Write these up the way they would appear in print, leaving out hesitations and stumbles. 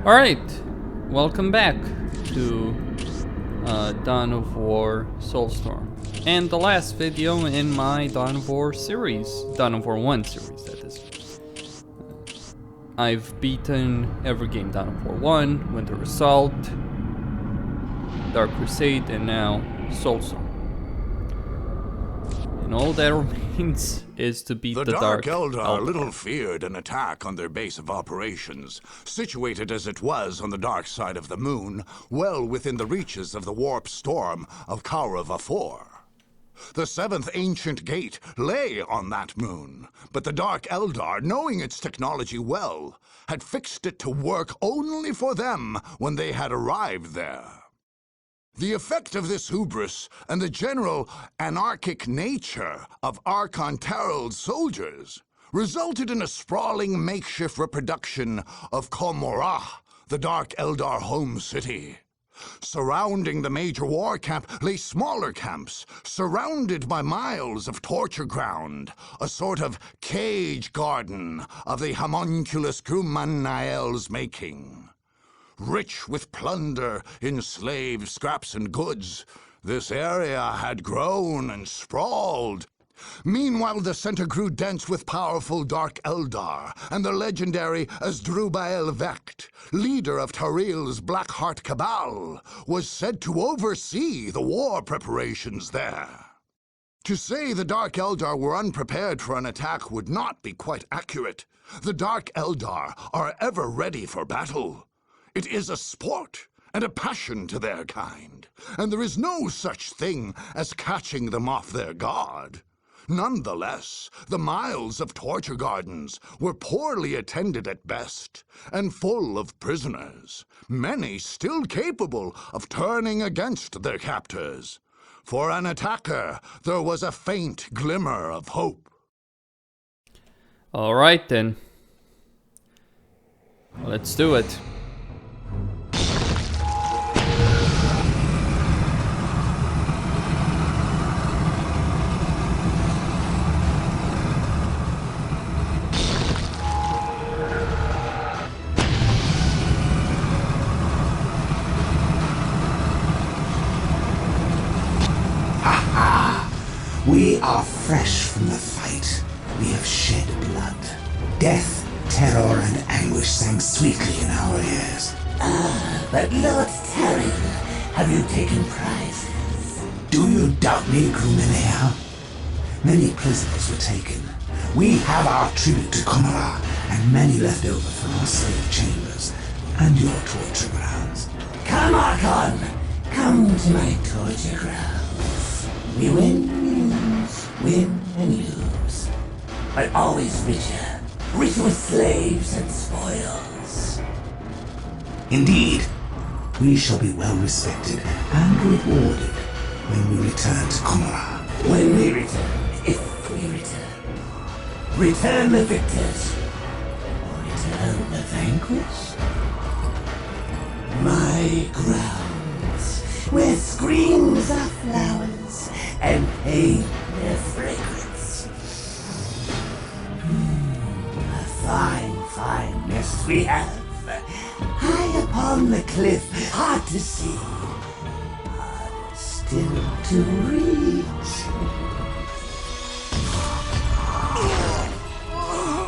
Alright, welcome back to Dawn of War Soulstorm. And the last video in my Dawn of War series, Dawn of War 1 series that is. I've beaten every game Dawn of War 1, Winter Assault, Dark Crusade, and now Soulstorm. And all that remains is to beat the Dark Eldar little feared an attack on their base of operations, situated as it was on the dark side of the moon, well within the reaches of the warp storm of Warhammer. The seventh ancient gate lay on that moon, but the Dark Eldar, knowing its technology well, had fixed it to work only for them when they had arrived there. The effect of this hubris and the general anarchic nature of Archon Tarrel's soldiers resulted in a sprawling makeshift reproduction of Komorrah, the Dark Eldar home city. Surrounding the major war camp lay smaller camps, surrounded by miles of torture ground, a sort of cage garden of the homunculus Grumanael's making. Rich with plunder, enslaved scraps and goods, this area had grown and sprawled. Meanwhile, the center grew dense with powerful Dark Eldar, and the legendary Asdrubal Vecht, leader of Taril's Blackheart Cabal, was said to oversee the war preparations there. To say the Dark Eldar were unprepared for an attack would not be quite accurate. The Dark Eldar are ever ready for battle. It is a sport and a passion to their kind, and there is no such thing as catching them off their guard. Nonetheless, the miles of torture gardens were poorly attended at best, and full of prisoners, many still capable of turning against their captors. For an attacker, there was a faint glimmer of hope. All right then. Let's do it. We are fresh from the fight. We have shed blood. Death, terror, and anguish sang sweetly in our ears. But Lord Tarrel, have you taken prizes? Do you doubt me, Romania? Many prisoners were taken. We have our tribute to Komorrah, and many left over from our slave chambers and your torture grounds. Come, Archon! Come to my torture grounds. We win and lose. But always richer. Richer with slaves and spoils. Indeed, we shall be well respected and rewarded when we return to Komorrah. When we return, if we return. Return the victors, or return the vanquished. My grounds, where screams are flowers, and pain their fragrance. A fine nest we have. High upon the cliff, hard to see, harder still to reach.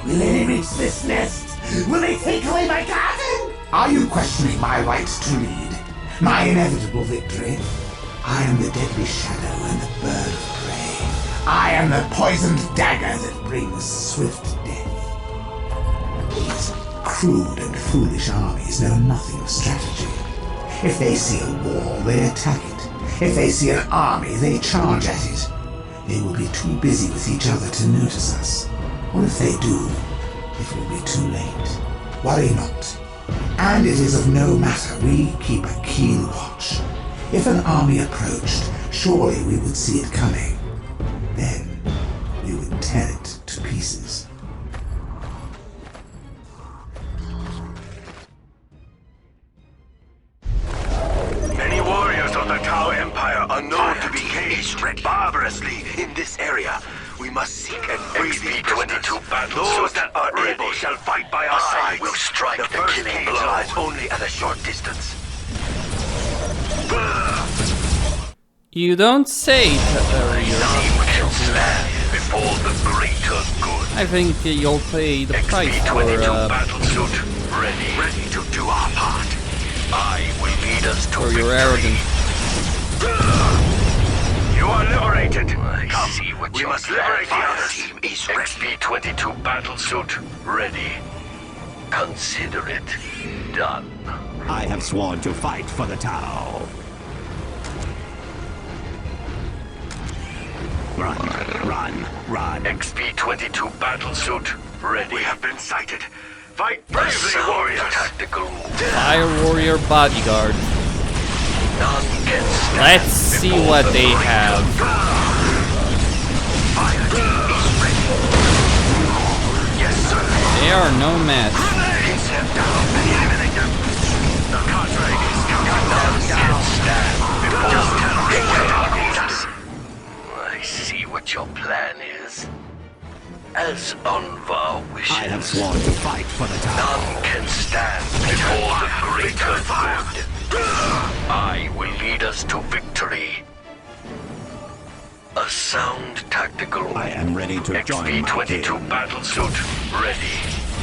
Will they reach this nest? Will they take away my garden? Are you questioning my right to lead? My inevitable victory? I am the deadly shadow and the bird of prey. I am the poisoned dagger that brings swift death. These crude and foolish armies know nothing of strategy. If they see a wall, they attack it. If they see an army, they charge at it. They will be too busy with each other to notice us. Or if they do, it will be too late. Worry not. And it is of no matter, we keep a keen watch. If an army approached, surely we would see it coming. Then we would tear it to pieces. Many warriors of the Tau Empire are known to be caged barbarously in this area. We must seek and free these prisoners. Those that are able shall fight by our side. Will strike the the first killing cage blow. lies only at a short distance. You don't say, Terrier. None can stand before the greater good. I think you'll pay the price for, XP-22 battlesuit ready to do our part. I will lead us to for your victory. arrogance. You are liberated. Come, see what we must liberate the other team. Is XP-22 battlesuit ready. Consider it done. I have sworn to fight for the Tau. Run, run, run. XP-22 battlesuit ready. We have been sighted. Fight bravely, warriors. Tactical move. Fire Warrior Bodyguard. None can stand. Let's see what they have. Fire team is ready. Yes, sir. They are no match. Hit them down and eliminate them. The cadre is counting. None can stand before just tell us. I see what your plan is. As Unvar wishes. I have sworn to fight for the Tau. None can stand before the greater good. I will lead us to victory. A sound tactical move. I am ready to join my XP-22 king. battlesuit ready.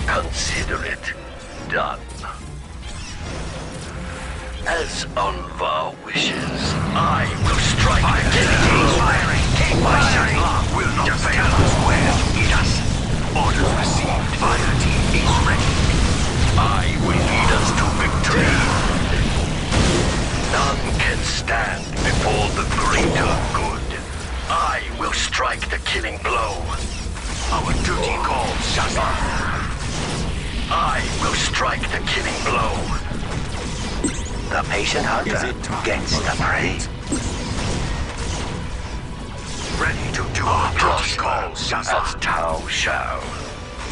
Consider it done. As Unvar wishes, I will strike the firing. My shot will not fail us where to meet us. Orders received. Fire team is ready. I will lead us to victory. None can stand before the greater good. I will strike the killing blow. Our duty calls, Shazam. I will strike the killing blow. The patient hunter gets the prey. Ready to do our duty calls, Shazam. As Tau shall.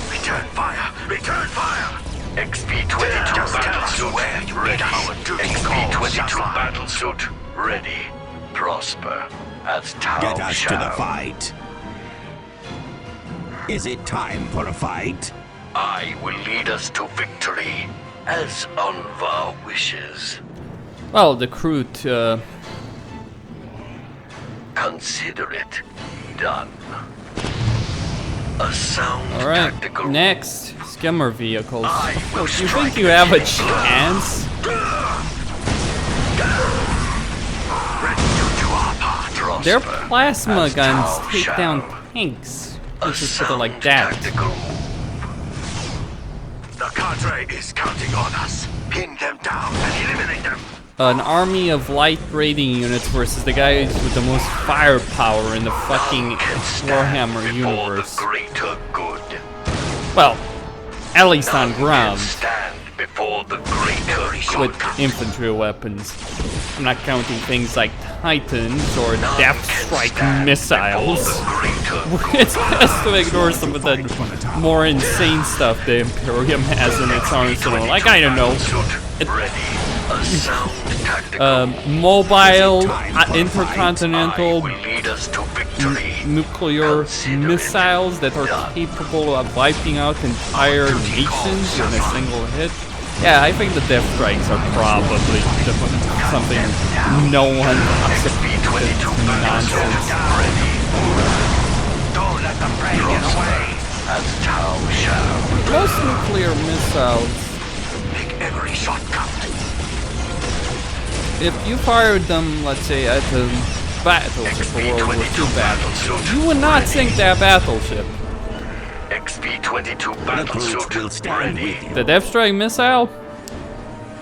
Return fire! Return fire! XP-22 battlesuit ready. XP-22 battlesuit ready. Prosper as Tau Get us shall. to the fight. Is it time for a fight? I will lead us to victory as Unvar wishes. Well, the crew, Consider it done. A sound alright, tactical next, skimmer vehicles. I will You think strike you the have a killing blow. chance? Ready to do our part. Their Prosper plasma as guns Tau take shall. down tanks. A Let's just put it like sound that. tactical move. The cadre is counting on us. Pin them down and eliminate them. An army of light raiding units versus the guys with the most firepower in the fucking Can stand Warhammer before universe. The greater good. Well, at least on None ground, can stand before the greater with good. infantry weapons. I'm not counting things like Titans or None Death can Strike stand missiles. before the greater It's best to ignore some of the more insane stuff the Imperium has in its arsenal. Like, I don't know, Ready. A sound tactical mobile, time for a intercontinental will lead us to victory. nuclear Consider it missiles that are done. capable of wiping out entire nations in a single hit. Yeah, I think the Death Strikes are probably something no one XP-22 nonsense. ready. Don't let the prey get away. As Tau shall. Most nuclear missiles, Make every shot count. if you fired them, let's say, at the battleship or World War II battleship, you would not sink that battleship. XP-22 The brute battlesuit will stand ready. with you. The Death Strike missile?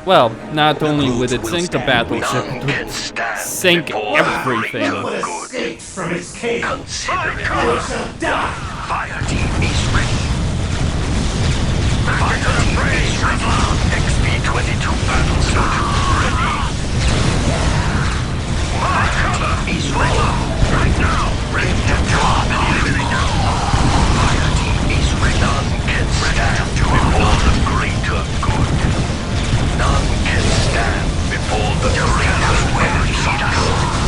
Well, not only would it sink the battleship, None it can would stand sink before everything. Will escape from its cage. Consider it You shall die. Fire team is ready. Fire team is ready. XP-22 battlesuit ready. Fire team is ready. Right now. Ready to drop and eliminate them. Fire team is ready. None can stand before the greater good. None can stand before the greater where you need us.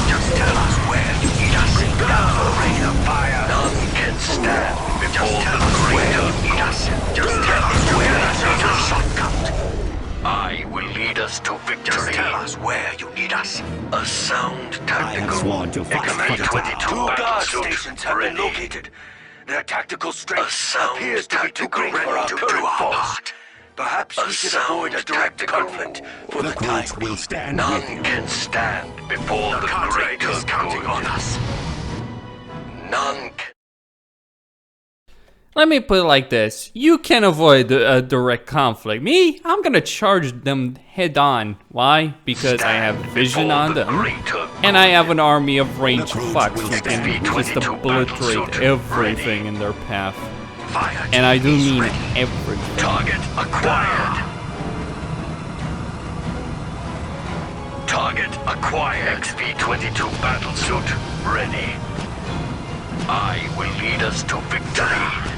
Just tell us where you need us. Bring down the rain of fire. None can stand before the greater where you need us. A sound tactical. I have sworn to fight for the town. Two guard stations have been located. Their tactical strength appears to be too great for our current force. Perhaps we should avoid a direct conflict for the time Recruits being. will stand None with you. can stand before the greater is counting good. On us. None can. Let me put it like this. You can avoid a direct conflict. Me, I'm gonna charge them head on. Why? Because I have vision on them. And I have an army of ranged fucks who can just obliterate everything in their path. And I do mean everything. Target acquired. Target acquired. XP-22 battlesuit ready. I will lead us to victory.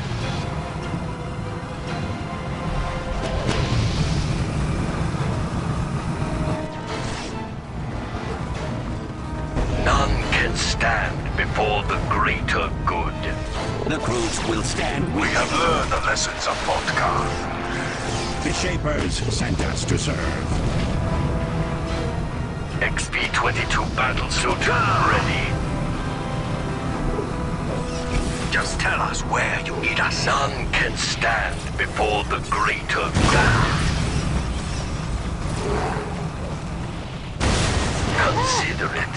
None can stand before the greater good. The crews will stand with We have learned the lessons of Walktrhough. The Shapers sent us to serve. XP-22 battlesuit ready. Just tell us where you need us. None can stand before the greater good. Consider it.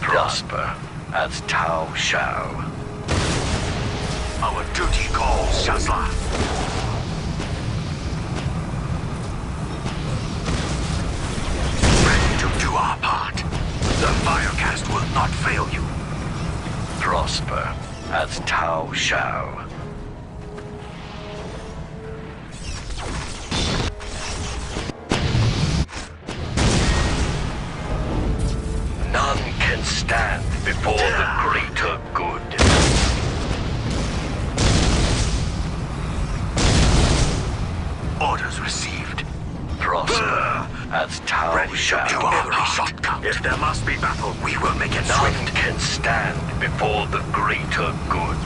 Prosper as Tau shall. Our duty calls, Shazla. Ready to do our part. The Firecast will not fail you. Prosper as Tau shall. None can stand before the greater good. Orders received. Prosper as Tau shall. To every shot count. If there must be battle, we will make it swift. None can stand before the greater good.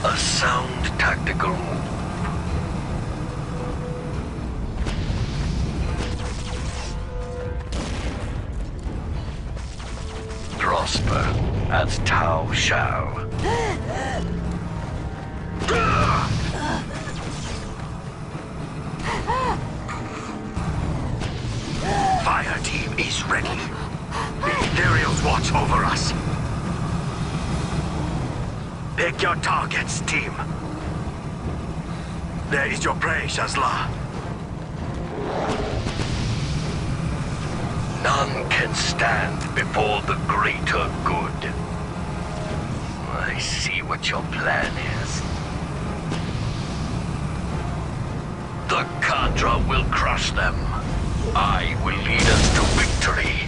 A sound tactical move. Prosper as Tau shall. Fire team is ready. The Ethereals watch over us. Pick your targets, team. There is your prey, Shazla. None can stand before the greater good. I see what your plan is. The Cadre will crush them. I will lead us to victory.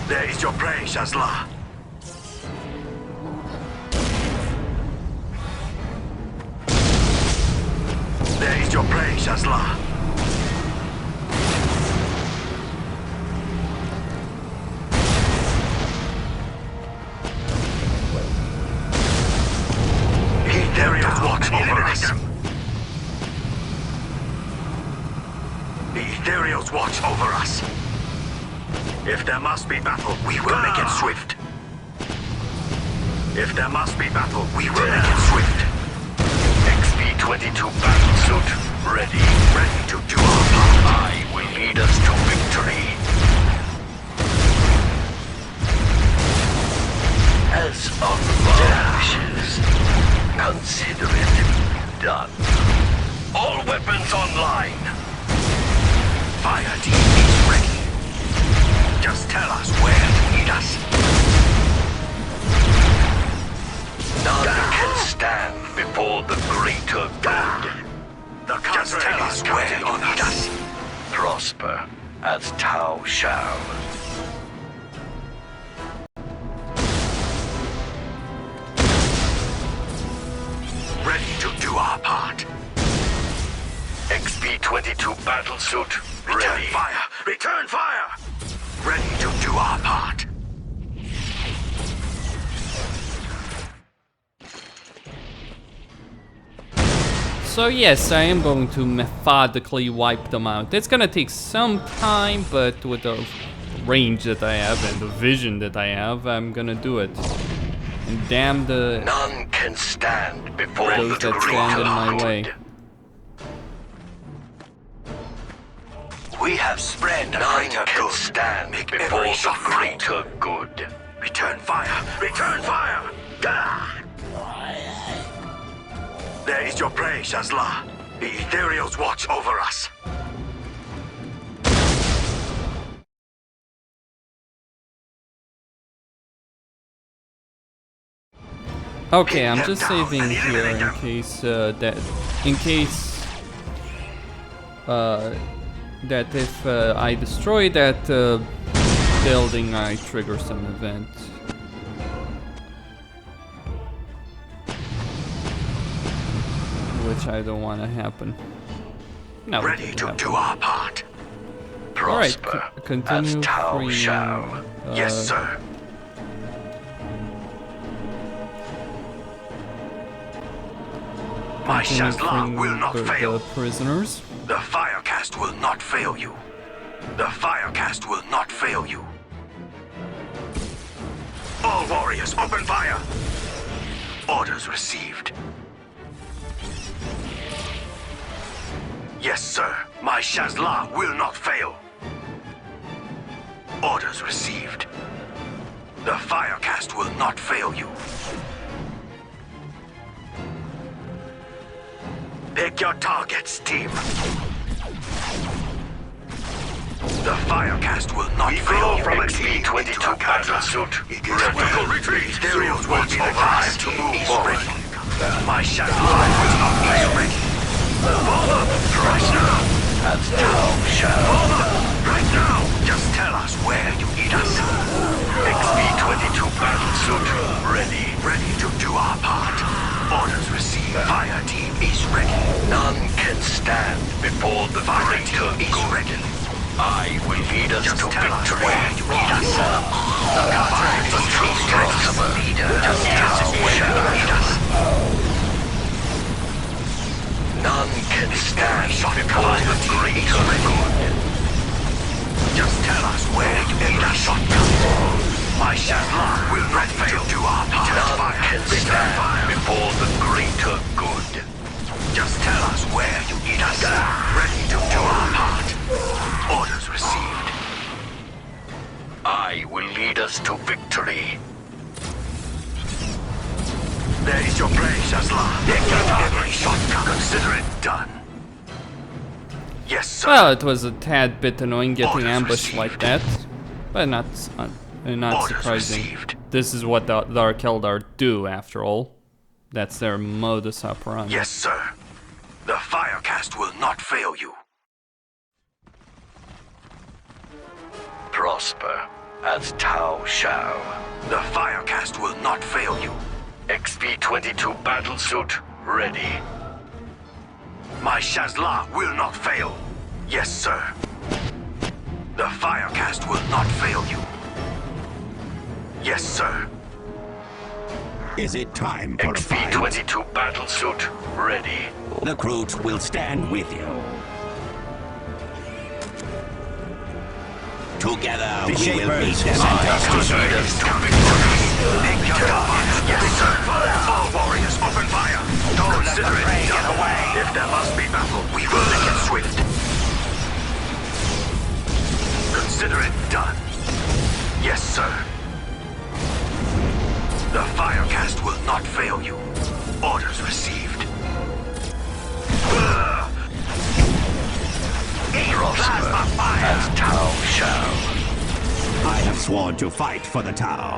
There is your prey, Shazla. There is your prey, Shazla. Ethereals watch over us. The Ethereals watch over us. If there must be battle, we will make it swift. If there must be battle, we will make it swift. XP-22 battlesuit ready. Ready to do our part. I will lead us to victory. As of our wishes, consider it done. All weapons online. Fire team is ready. Just tell us where you need us. None can stand before the greater good. Just tell us where you need us. Prosper as Tau shall. Ready to do our part. XP-22 battlesuit ready. Return fire! Return fire! Ready to do our part. So yes, I am going to methodically wipe them out. It's gonna take some time, but with the range that I have and the vision that I have, I'm gonna do it. And damn the None can stand before those the that stand in my way. We have spread none can stand before the greater good. Return fire! Return fire! Gah! There is your prey, Shazla. The Ethereals watch over us. Okay, I'm just saving here in case that if I destroy that building, I trigger some event. Which I don't want to happen. No, Ready to do our part. Alright, Prosper continue as Tau freeing, shall. Yes, sir. My continue Shazla freeing will not fail. the prisoners. The Firecast will not fail you. The Firecast will not fail you. All warriors, open fire! Orders received. Yes, sir. My Shazla will not fail. Orders received. The Firecast will not fail you. Pick your targets, team. The Firecast will not fail you. From XP-22 battle suit. Vertical retreat. Ethereals will be the time to move forward. My Shazla will not fail. Fall up right now. That's Tau shall. Fall up right now. Just tell us where you need us. XP-22 battle suit. Ready. Ready to do our part. Orders received. Fire team is ready. None can stand before the fire team is ready. I will lead us to victory. Where you need us. The fire team is a leader. Just tell us where you need us. None can stand before the greater good. Just tell us where you need us. My Shazla will not fail to our part. None can stand before the greater good. Just tell us where you need us. Ready to do our part. Orders received. I will lead us to victory. There is your prey, Shazla. Every shot, consider it done. Yes, sir. Well, it was a tad bit annoying getting Orders ambushed like received. that, but not Orders surprising. received. This is what the Dark Eldar do, after all. That's their modus operandi. Yes, sir. The Firecast will not fail you. Prosper as Tau shall. The Firecast will not fail you. XP-22 battlesuit ready. My Shazla will not fail. Yes, sir. The Firecast will not fail you. Yes, sir. Is it time for a fight? XP-22 battlesuit ready. The Croods will stand with you. Together we will meet them at Yes, sir. All warriors, open fire. Don't let the prey get away. If there must be battle, we will make it swift. Consider it done. Yes, sir. The Firecast will not fail you. Orders received. Plasma fire! As Tau shall. I have sworn to fight for the Tau.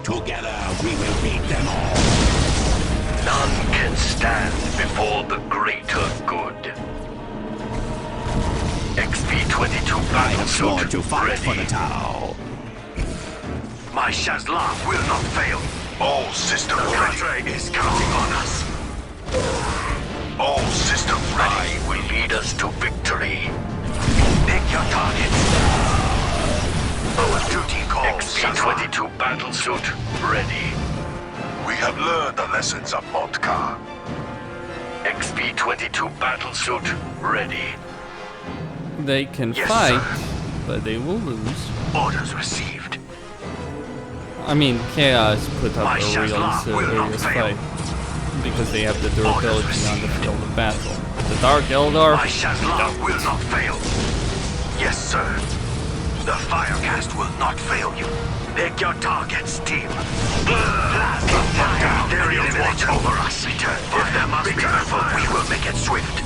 Together we will beat them all. None can stand before the greater good. XP-22 I have sworn battlesuit to fight ready. for the Tau. My Shazla will not fail. All systems ready. The is counting on us. All systems ready. I will lead us to victory. Pick your targets. Our duty calls. XP-22 battlesuit ready. We have learned the lessons of Motka. XP-22 battlesuit ready. They can Yes, fight, sir. but they will lose. Orders received. I mean, Chaos put up My a Shazla will not realistic fail. fight because they have the durability on the field of battle. The Dark Eldar, My Shazla will not fail. Yes, sir. The Firecast will not fail you. Pick your targets, team. There is watch over us. Return. If there must be battle, we will make it swift.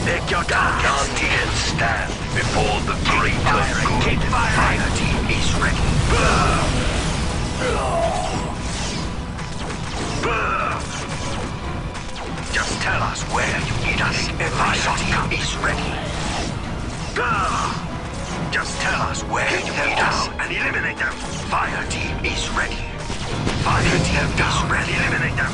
Pick your targets, team. None can stand before the greater good. Fire team is ready. Just tell us where you need us. Every shotgun is ready. Just tell us where you need us and eliminate them. Fire team is ready. Fire team is ready. Eliminate them.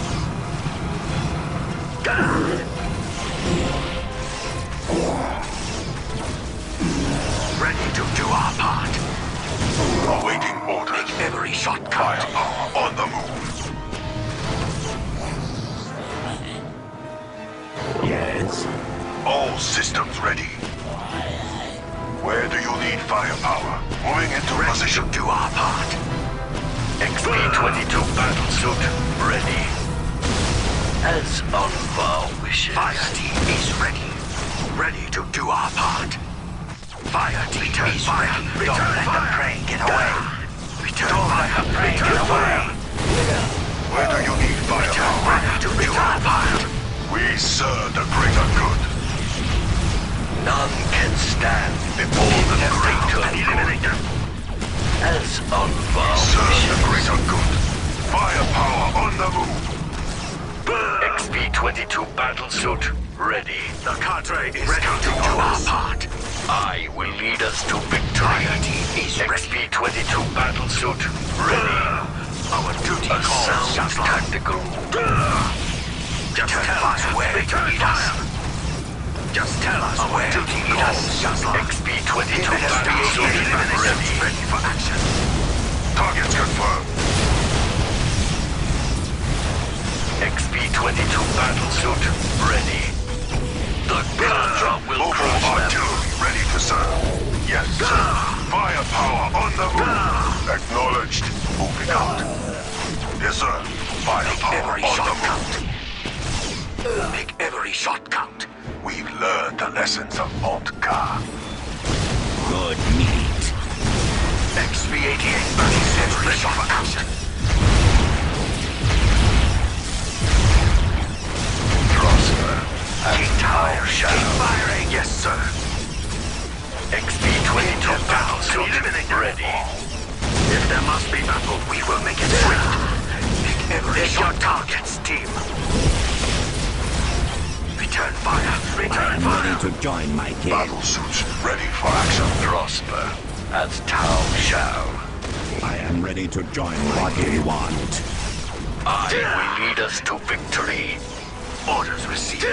Ready to do our part. Awaiting orders. Make every shot count. Firepower on the move. Yes? All systems ready. Where do you need firepower? Moving into Ready position. to do our part. XP-22 battlesuit ready. As on our wishes. Fire team is ready. Ready to do our part. Fire team is ready. Don't let the prey get away. Don't let the prey get away. Where do you need firepower? Ready to do our part. We serve the greater good. None can stand before the greater good. As on our Serve the wishes. greater good. Firepower on the move. XP-22 battlesuit ready. The cadre is ready to do our part. I will lead us to victory. XP-22 battlesuit ready. Our duty calls sound tactical. Just tell us where you need us. Just tell us where you need us. XP-22 battlesuit ready for action. Targets confirmed. XP-22 battlesuit ready. The Contra will Mobile crush them. artillery ready to serve. Yes, sir. Firepower on the move. Acknowledged. Moving out. Yes, sir. Firepower Every on shot the move. count. Make every shot count. We've learned the lessons of Montka. Good meat. XP-88 is every shot for action. Prosper. Keep tire shadow. Keep firing. Yes, sir. XP-22 battlesuit ready. If there must be battle, we will make it swift. Make every shot your targets, team. Return fire. Return fire. Ready to join my king. Battle suits ready for action. Prosper. As Tao shall. I am ready to join what do you want? I will lead us to victory. Orders received.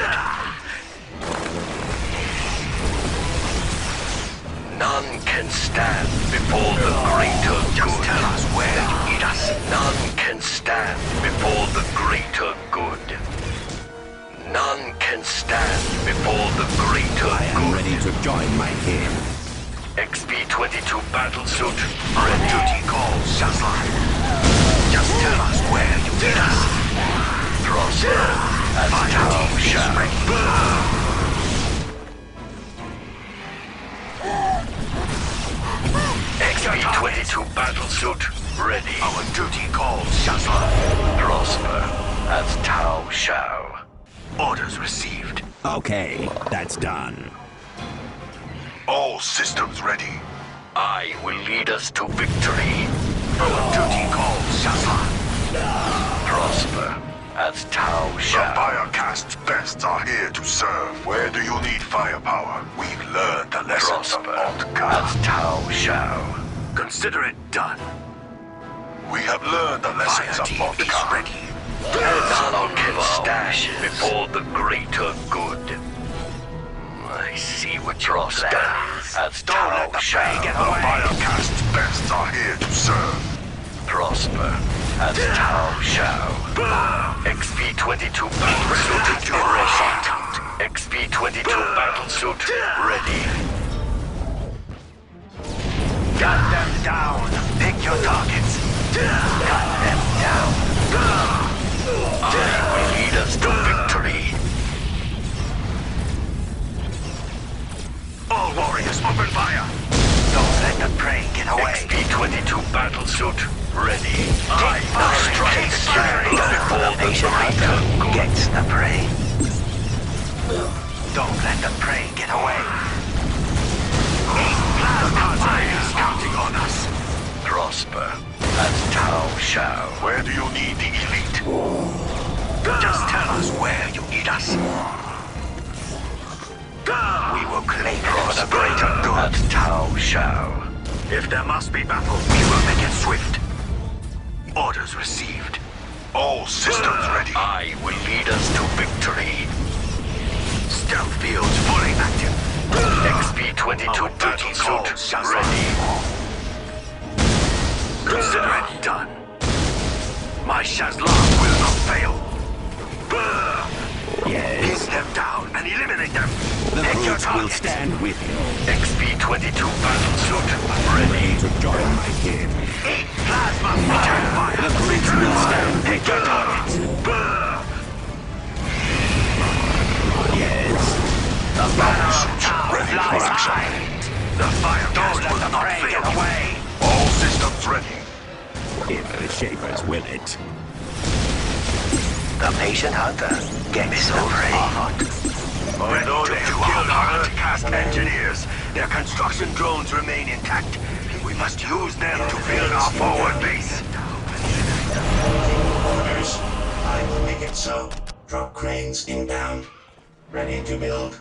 None can stand before the greater good. Just tell us where you need us. None can stand before the greater good. None can stand before the greater I am good. ready to join my king. XP-22 battlesuit ready. Duty calls, Shazla. Just tell us where you need us. Prosper as Tao shall. XP-22 battlesuit ready. Our duty calls, Shazla. Prosper as Tao shall. Orders received. Okay, that's done. All systems ready. I will lead us to victory. Our duty calls, Shazla. Prosper as Tao The shall. Firecast's best are here to serve. Where do you need firepower? We've learned the lessons of Prosper Montka. as Tao shall. Consider it done. We have learned the lessons of Is Montka. ready. None can stand before the greater good. I see what you're saying. As Tao shall. The Firecast's best are here to serve. Prosper as Tao shall. XP-22 battlesuit ready. Don't let the prey get away. The Cadre is counting on us. Prosper, as Tao shall. Where do you need the elite? Just tell us where you need us. We will claim it for the greater good. As Tao shall. If there must be battle, we will make it swift. Orders received. All systems ready. I will lead us to victory. Stealth fields fully active. XP-22 battle suit ready. Consider it done. My Shazlam will not fail. Yes. Pin them down and eliminate them. The Take your brutes will targets. stand with you. XP-22 battle suit ready. To join my kin. Eat plasma fire. The brutes will stand with Take your you. targets. Yes. The battle suits ready for action. The fire gas will not fail away. All systems ready. If the Shapers will it. The patient hunter gets the prey. Although they have killed our Earth-cast engineers, their construction drones remain intact. We must use them to build our forward base. Orders. I will make it so. Drop cranes inbound. Ready to build.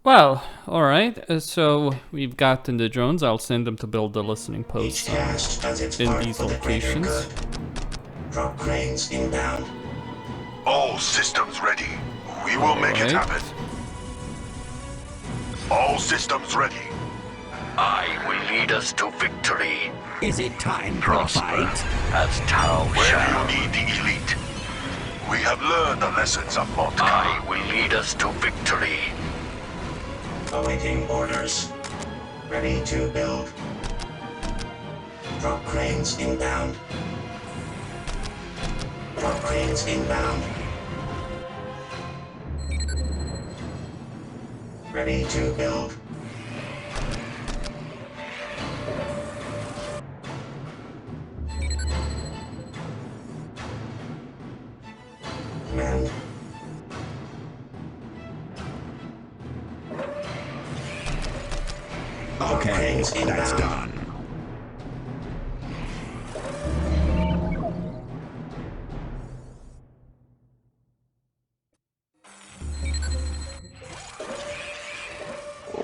Well, alright, so we've gotten the drones. I'll send them to build the listening Each posts task does its in part these for the greater locations. good. Drop cranes inbound. All systems ready. We will make it Alright. happen. All systems ready. I will lead us to victory. Is it time for a Prosper, fight? as Tao Where shall. do you need the elite? We have learned the lessons of Mont I will lead us to victory. Awaiting orders. Ready to build. Drop cranes inbound. Drop cranes inbound. Ready to build. Men. Okay, Cranes that's inbound. done.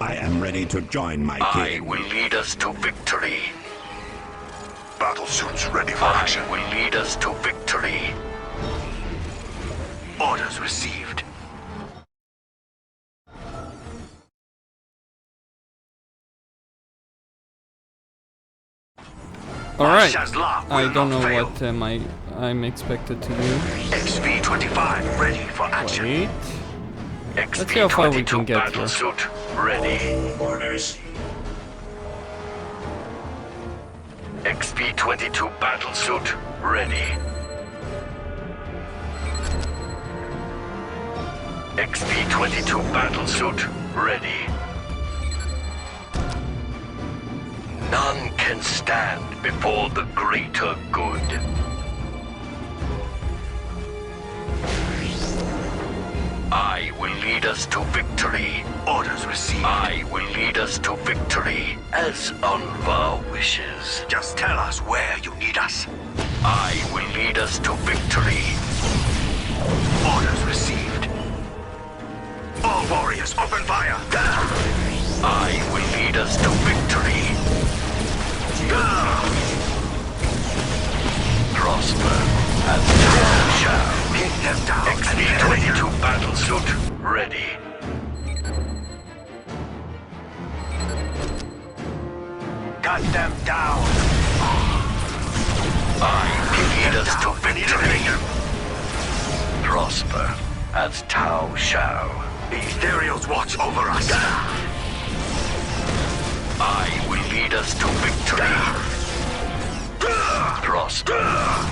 I am ready to join my I king. will lead us to victory. Battle suits ready for I action. will lead us to victory. Orders received. Alright, Shazlam will I don't not know fail. what I'm expected to do. XP-25 ready for action. Wait. Let's see how far we can XP-22 get battle here. suit ready. Awaiting orders. XP-22 battle suit ready. XP-22 battle suit ready. None can stand before the greater good. I will lead us to victory. Orders received. I will lead us to victory as Unvar wishes. Just tell us where you need us. I will lead us to victory. Orders received. All warriors, open fire. I will lead us to victory. Prosper as Tao shall. Hit them down. XP-22 battle suit ready. Cut them down. I will lead us to victory. Prosper as Tao shall. The Ethereals watch over us. I will lead us to victory. Prosper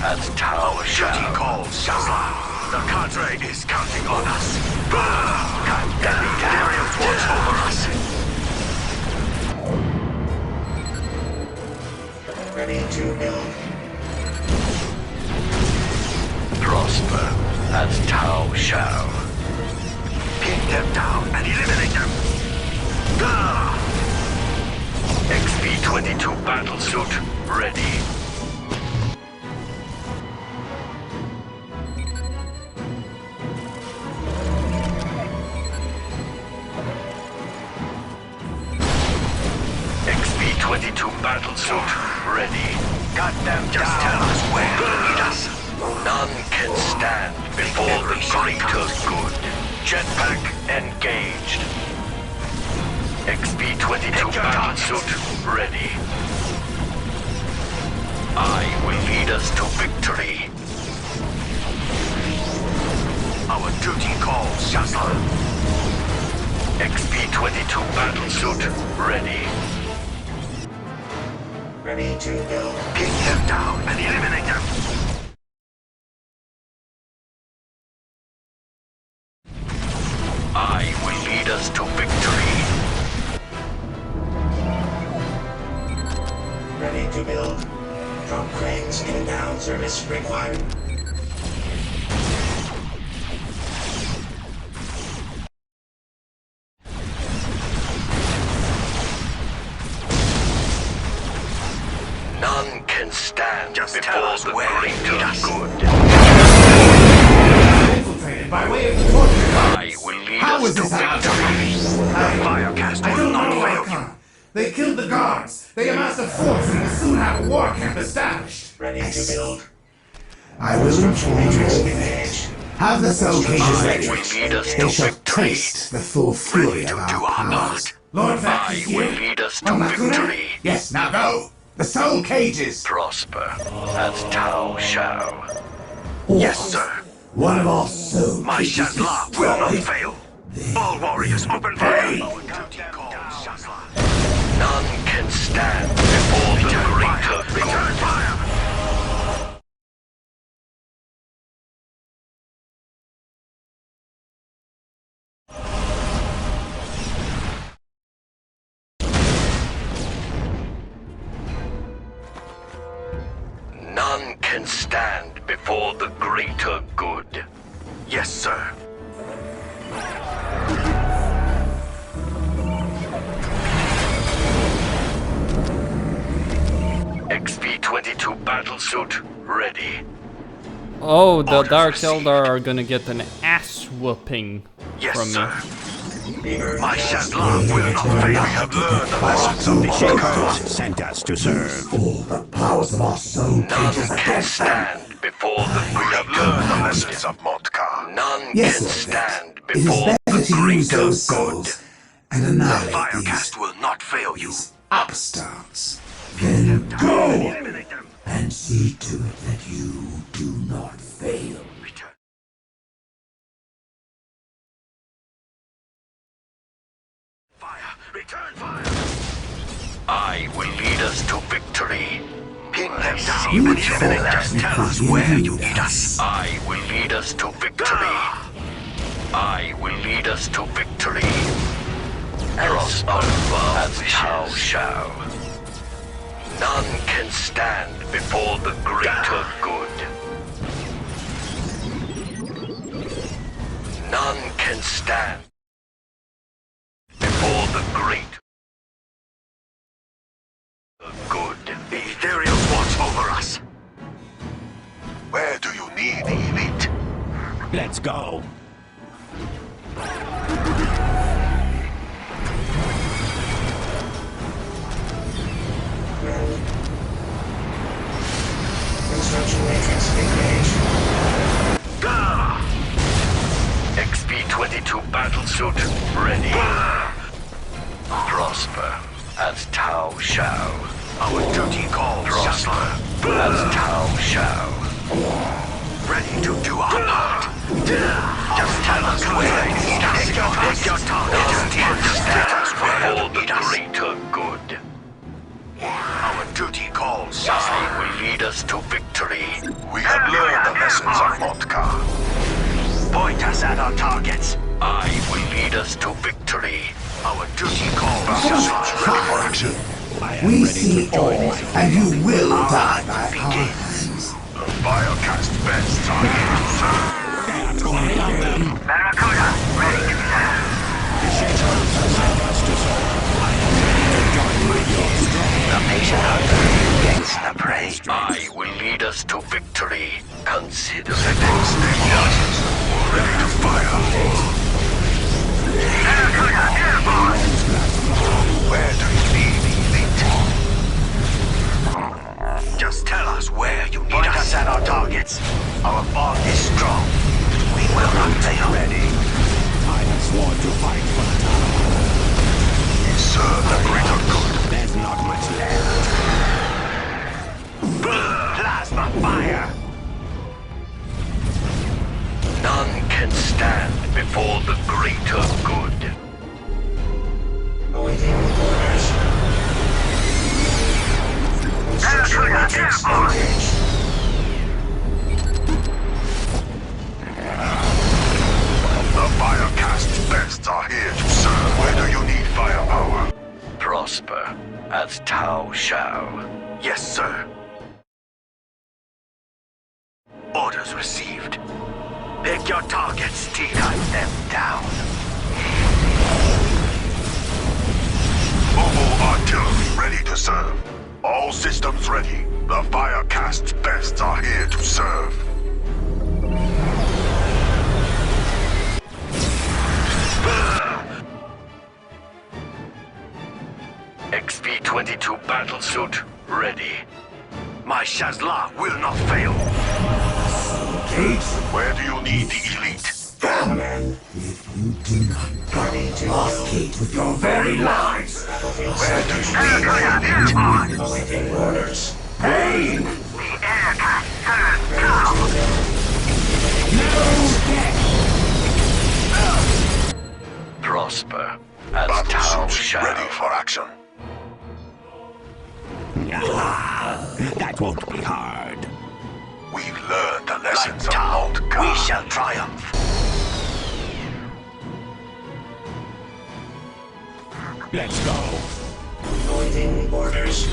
as Tao shall. Duty calls, Shazlam. The Cadre is counting on us. The Ethereals watch over us. Ready to build. Prosper as thou shalt. Pin them down and eliminate them. XP-22 battlesuit ready. XP-22 battlesuit ready. Got them. Just tell us where to meet us. None can stand before the greater good. Jetpack engaged. XP-22 battlesuit ready. I will lead us to victory. Our duty calls, Shazla. XP-22 battlesuit ready. Ready to build. Pin them down and eliminate them. I will lead us to victory. Ready to build. Drop cranes in and down. Service required. None can stand before the greater good. Infiltrated by way of the torture guards. I will lead How us is to this allowed to victory. happen? Firecast I will don't not know, fail you. Archon. They killed the guards. They amassed a force and will soon have a war camp established. Ready to build. I will inform Matrix you. engaged. Have the soul cages I ready. will lead us They to shall victory. taste the full fury to of do our our powers. part. Lord Vax I is will here. lead us to Oh, Makune? victory. Yes, now go. The soul cages. Prosper as thou shalt. Yes, sir. One of our soul My cages Shadla will not destroyed. fail. All warriors open fire. None can stand before the greater good. Return fire. None can stand before the greater good. Yes, sir. XP-22 battlesuit ready. Oh, the Orders Dark received. Eldar are gonna get an ass whooping Yes, from sir. me. My Shadla will not fail. We have learned the lessons of the Shakers. Sent us to serve. All the powers of our soul None cages can against them. stand before the We have greater learned the good. lessons of Montka. None Yes, can Lord stand Vax. It is before better the to use greater those good. souls and annihilate Firecast will not fail you. these upstarts. Then go and see to it that you do not fail. Return. Fire! Return fire! I will lead us to victory. Pin them down and eliminate them. Just tell us where you need us. I will lead us to victory. I will lead us to victory. Prosper as thou shalt. None can stand before the greater good. None can stand before the great good. The Ethereals watch over us. Where do you need The elite. Let's go. Construction matrix engaged. XP-22 battlesuit ready. Prosper as thou shalt. Our duty calls. Prosper as thou shalt. Ready to do our part. Just tell us where you need us. Pick your target. Just tell us where you need us. Greater good. Our duty calls. I will lead us to victory. We have learned the lessons of Montka. Point us at our targets. I will lead us to victory. Our duty calls. Ready for action. We see all, and you will die by our hands. Firecast best target. Against the prey. I will lead us to victory. Consider the next step. Ready to fire. Where do you need elite? Just tell us where you need us at our targets. Our bond is strong. We will not fail. Ready. I have sworn to fight for the tower. Serve the greater good. There's not much left. Plasma fire! None can stand before the greater good. The Firecast's best are here to serve. Where do you need firepower? Prosper, as Tau shall. Yes, sir. Orders received. Pick your targets, team. Cut them down. Mobile artillery ready to serve. All systems ready. The Firecast's best are here to serve. XP-22 battlesuit ready. My Shazla will not fail. Where do you need the elite? If you do not go, I'll hate with your very lives. Where do you need the elite? Orders. Pain! The air can serve now. Prosper, as Tau shall. Ready for action. That won't be hard. We've learned the lessons of Walktrhough. We shall triumph. Let's go. Waiting orders.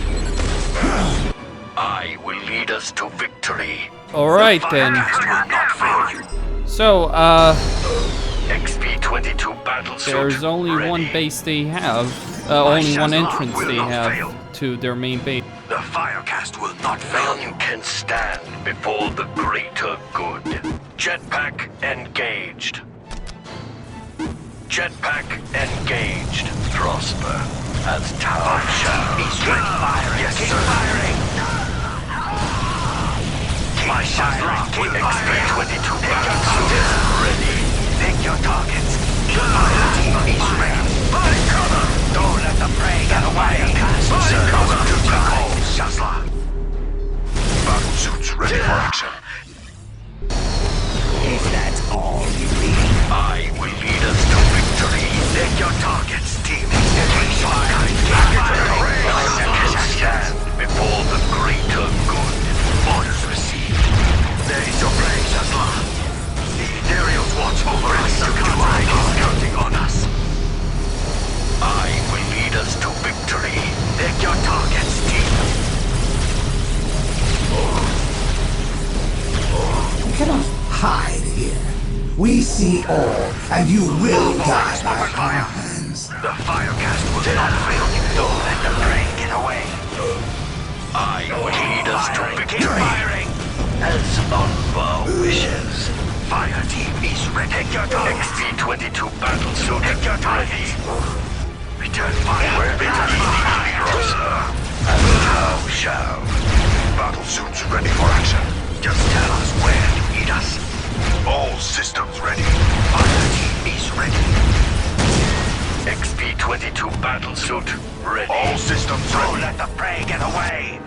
I will lead us to victory. Alright then. Firecast will not fail you. So, XP-22 battlesuit there's only ready. one base they have. Only one entrance they have to their main base. The Firecast will not fail. None can stand before the greater good. Jetpack engaged. Jetpack engaged. Prosper, as Tau shall. He's ready. Firing. Yes, sir. Firing. My Shazla will XP-22 battlesuit is ready. Pick your targets. My team is ready. Find cover. Don't let the prey get away. Find cover. Shazla. Battlesuits ready for action. If that's all you need. I will lead us to victory. Pick your targets, team. None can stand before the greater good. Orders received. There is your play, Shazla. The Imperials watch over us. The Command is counting on us. I will lead us to victory. Pick your targets, team. You cannot hide here. We see all, and you will die by our hands. The Firecast will not fail you. Don't let the prey get away. I will lead us to victory. Firing. As on our wishes. Fire team is ready. Take your targets. XP-22 battlesuit. Take your targets. Return fire. Where the Prosper. As Tau shall. Battlesuits ready for action. Just tell us where you need us. All systems ready. Fire team is ready. XP-22 battlesuit ready. All systems ready. Don't let the prey get away.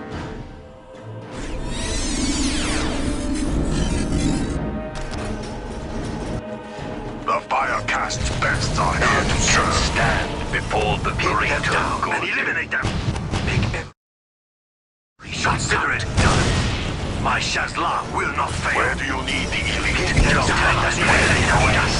The Firecast's best are here to serve. Stand before the greater good. And eliminate them. Make them. Consider it done. My Shazla will not fail. Where do you need the elite? Don't tell us where they need us.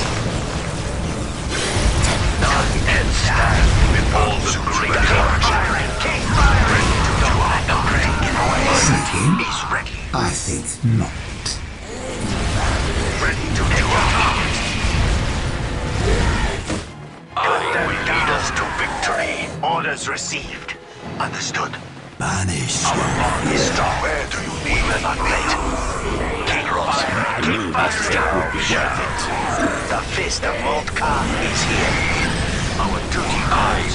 None can stand before the greater good. Firing, keep firing. Don't let the prey get away. Seeking? He's ready. I think not. Ready to do our target. I will lead us to victory. Orders received. Understood. Banish. Our bond is strong. Where do you need me? Not late. Cross. The fist of Moltka is here. Our duty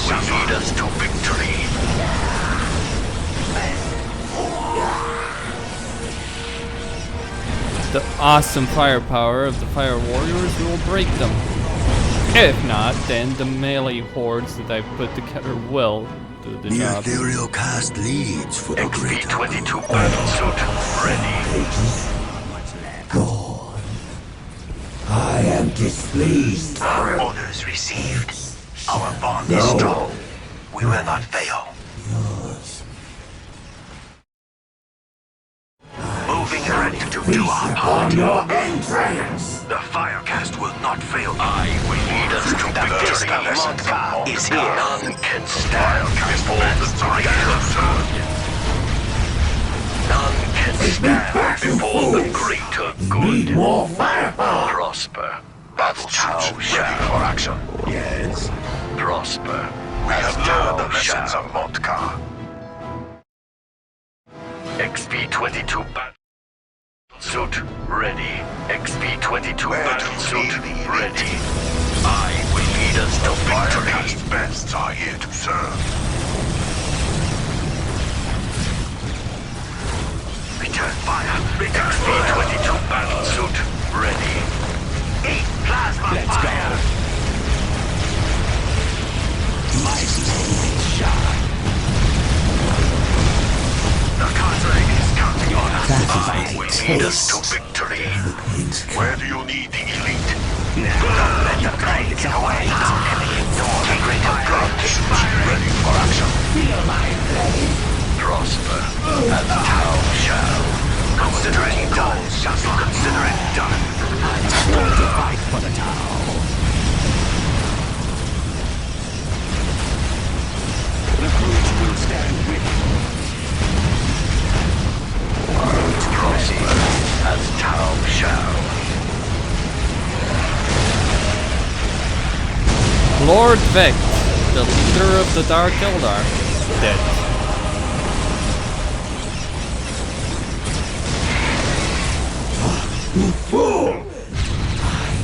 will lead us to victory. The awesome firepower of the fire warriors will break them. If not, then the melee hordes that I put together will do the The job. ethereal cast leads for the greater. XP-22 battlesuit ready. God, I am displeased. Orders received. Our bond is strong. We will not fail. Moving ready to do our part. On your entrance. The firecast will not fail. I will lead us to victory. The fist of Moltka is here. None can stand before the greater good. None can stand before the greater Need good. more firepower. Prosper. Battleship ready for action. Yes. Prosper. We have learned the lessons of Moltka. XP-22 battlesuit ready. XP-22 battlesuit ready. I will lead us to victory. Firecast bests are here to serve. Return fire. XP-22 battlesuit ready. Eat plasma fire. My blade shine. The Costin is counting on us. That is I my will taste. lead us to victory. Where do you need the elite? Don't let the blade get away. How can we ignore the greater good? Ready for action. Feel my blade. Prosper, and thou shall. Consider it done. Consider it done. Will to fight for the town. The brute will stand with you. Prosper, as thou shall. Lord Vex, the leader of the Dark Eldar, dead. You fool! I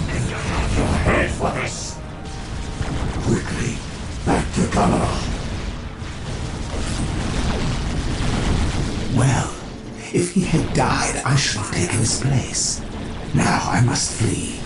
think you have your head for this. Quickly, back to Camelot. Well, if he had died, I should have taken his place. Now I must flee.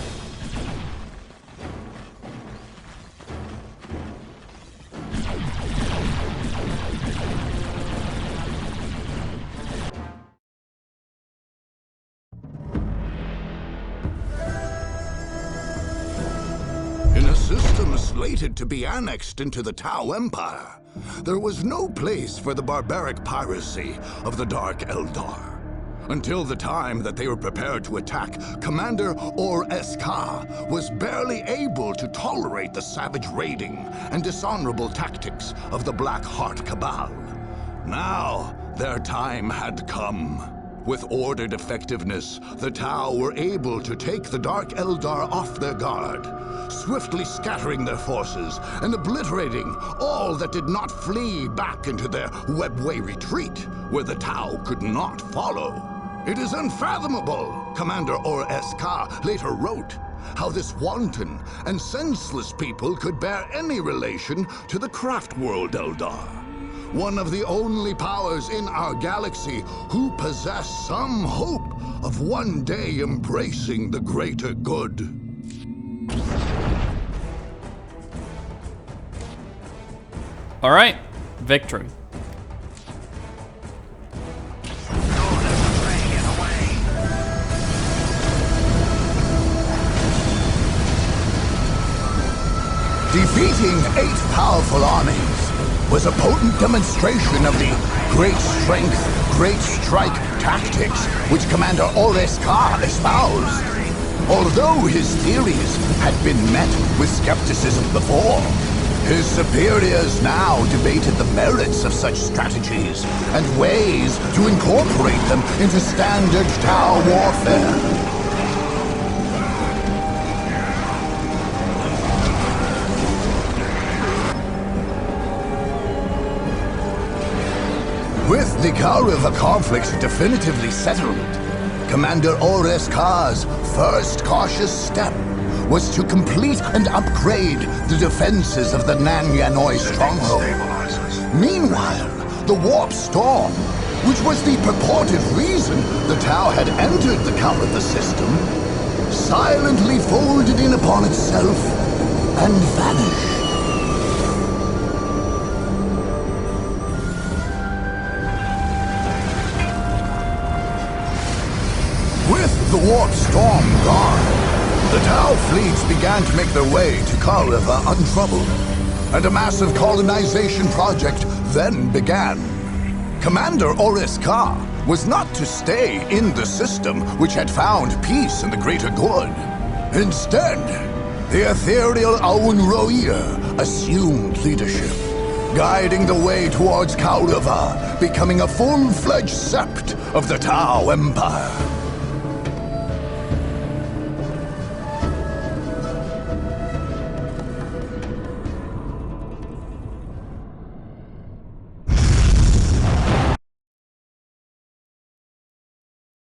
In a system slated to be annexed into the Tau Empire, there was no place for the barbaric piracy of the Dark Eldar. Until the time that they were prepared to attack, Commander Orks was barely able to tolerate the savage raiding and dishonorable tactics of the Black Heart Cabal. Now, their time had come. With ordered effectiveness, the Tau were able to take the Dark Eldar off their guard, swiftly scattering their forces and obliterating all that did not flee back into their webway retreat, where the Tau could not follow. It is unfathomable, Commander Orks later wrote, how this wanton and senseless people could bear any relation to the craft world Eldar. One of the only powers in our galaxy who possess some hope of one day embracing the greater good. All right, victory. Defeating 8 powerful armies was a potent demonstration of the great strength, great strike tactics which Commander Orks espoused. Although his theories had been met with skepticism before, his superiors now debated the merits of such strategies and ways to incorporate them into standard Tau warfare. Kauriva conflict definitively settled, Commander Orks' first cautious step was to complete and upgrade the defenses of the Nanyanoi Stronghold. Meanwhile, the Warp Storm, which was the purported reason the Tau had entered the Kauriva system, silently folded in upon itself and vanished. With the Warp Storm gone, the Tau fleets began to make their way to Kauriva untroubled, and a massive colonization project then began. Commander Orks was not to stay in the system which had found peace and the greater good. Instead, the ethereal Aun Roia assumed leadership, guiding the way towards Kauriva, becoming a full-fledged sept of the Tau Empire.